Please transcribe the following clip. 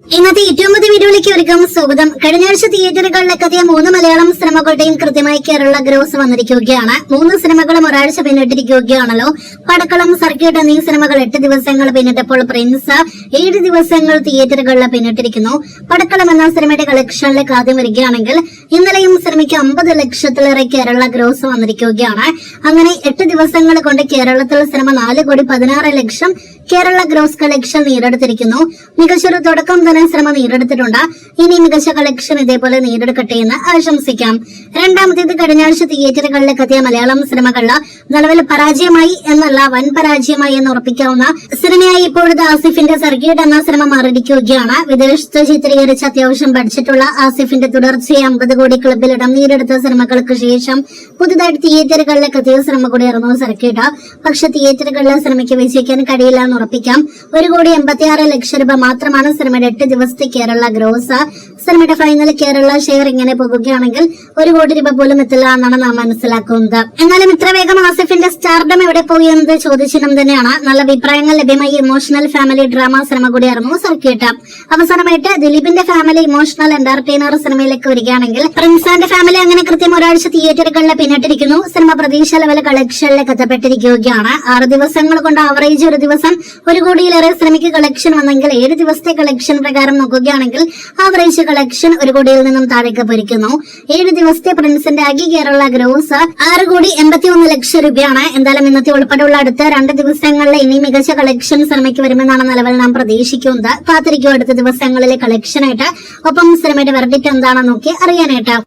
ഇന്നത്തെ ഏറ്റവും പുതിയ വീഡിയോയിലേക്ക് ഒരുക്കം സ്വാഗതം. കഴിഞ്ഞ ആഴ്ച തിയേറ്ററുകളിലേക്ക് എത്തിയ 3 മലയാളം സിനിമകളുടെയും കൃത്യമായി കേരള ഗ്രോസ് വന്നിരിക്കുകയാണ്. 3 സിനിമകളും ഒരാഴ്ച പിന്നിട്ടിരിക്കുകയാണല്ലോ. പടക്കളം, സർക്യൂട്ട് എന്നീ സിനിമകൾ 8 ദിവസങ്ങൾ പിന്നിട്ടപ്പോൾ പ്രിൻസ് 7 ദിവസങ്ങൾ തിയേറ്ററുകളിൽ പിന്നിട്ടിരിക്കുന്നു. പടക്കളം എന്ന സിനിമയുടെ കളക്ഷനിലേക്ക് ആദ്യം വരികയാണെങ്കിൽ ഇന്നലെയും സിനിമയ്ക്ക് 50 ലക്ഷത്തിലേറെ കേരള ഗ്രോസ് വന്നിരിക്കുകയാണ്. അങ്ങനെ 8 ദിവസങ്ങൾ കൊണ്ട് കേരളത്തിൽ സിനിമ 4,16,00,000 കേരള ഗ്രോസ് കളക്ഷൻ നേടിയെടുത്തിരിക്കുന്നു. മികച്ചൊരു തുടക്കം തന്നെ സിനിമ നേടിയെടുത്തിട്ടുണ്ട്. ഇനി മികച്ച കളക്ഷൻ ഇതേപോലെ നേടിയെടുക്കട്ടെ എന്ന് ആശംസിക്കാം. രണ്ടാമത്തേത് കഴിഞ്ഞ ആഴ്ച തിയേറ്ററുകളിലേക്ക് എത്തിയ മലയാളം സിനിമകളിൽ നിലവിൽ പരാജയമായി എന്നല്ല, വൻ പരാജയമായി എന്ന് ഉറപ്പിക്കാവുന്ന സിനിമയായി ഇപ്പോഴത്തെ ആസിഫിന്റെ സർക്യൂട്ട് എന്ന സിനിമ മാറിയിരിക്കുകയാണ്. വിദേശത്ത് ചിത്രീകരിച്ച അത്യാവശ്യം ബഡ്ജറ്റുള്ള ആസിഫിന്റെ തുടർച്ചയായി 50 കോടി ക്ലബിൽ ഇടം നേടിയെടുത്ത സിനിമകൾക്ക് ശേഷം പുതുതായിട്ട് തിയേറ്ററുകളിലേക്ക് എത്തിയ സിനിമ കൂടിയായിരുന്നു സർക്യൂട്ട്. പക്ഷെ തിയേറ്ററുകളിലെ സിനിമയ്ക്ക് വിജയിക്കാൻ കഴിയില്ല എന്ന് ഉറപ്പിക്കാം. 1,86,00,000 രൂപ മാത്രമാണ് സിനിമയുടെ 8 ദിവസത്തെ കേരള ഗ്രോസ്. സിനിമയുടെ ഫൈനൽ കേരള ഷെയർ ഇങ്ങനെ പോകുകയാണെങ്കിൽ 1 കോടി രൂപ പോലും എത്തില്ല എന്നാണ് നാം മനസ്സിലാക്കുന്നത്. എന്നാലും ഇത്ര വേഗം ആസിഫിന്റെ സ്റ്റാർഡം എവിടെ പോയി എന്നത് ചോദ്യചിഹ്നം തന്നെയാണ്. നല്ല അഭിപ്രായങ്ങൾ ലഭ്യമായി ഇമോഷണൽ ഫാമിലി ഡ്രാമ സിനിമ കൂടിയായിരുന്നു സർക്യൂട്ട്. അവസാനമായിട്ട് ദിലീപിന്റെ ഫാമിലി ഇമോഷണൽ എന്റർടൈനർ സിനിമയിലേക്ക് വരികയാണെങ്കിൽ പ്രിൻസാന്റെ ഫാമിലി അങ്ങനെ കൃത്യം ഒരാഴ്ച തിയേറ്ററുകളിൽ പിന്നിട്ടിരിക്കുന്നു. സിനിമ പ്രതീക്ഷ ലെവൽ കളക്ഷനിലേക്ക് എത്തപ്പെട്ടിരിക്കുകയാണ്. 6 ദിവസങ്ങൾ കൊണ്ട് ആവറേജ് ഒരു ദിവസം 1 കോടിയിലേറെ സിനിമയ്ക്ക് കളക്ഷൻ വന്നെങ്കിൽ 7 ദിവസത്തെ കളക്ഷൻ പ്രകാരം നോക്കുകയാണെങ്കിൽ ആവറേജ് കളക്ഷൻ 1 കോടിയിൽ നിന്നും താഴേക്ക് പൊരിക്കുന്നു. 7 ദിവസത്തെ പ്രിൻസിന്റെ ആകെ കേരള ഗ്രോസ് 6,81,00,000 രൂപയാണ്. എന്തായാലും ഇന്നത്തെ ഉൾപ്പെടെയുള്ള അടുത്ത 2 ദിവസങ്ങളിൽ ഇനി മികച്ച കളക്ഷൻ സിനിമയ്ക്ക് വരുമെന്നാണ് നിലവിൽ നാം പ്രതീക്ഷിക്കുന്നത്. കാത്തിരിക്കും അടുത്ത ദിവസങ്ങളിലെ കളക്ഷനായിട്ട്. ഒപ്പം സിനിമയുടെ വെർഡിക്റ്റ് എന്താണെന്ന് നോക്കി അറിയാനായിട്ട്.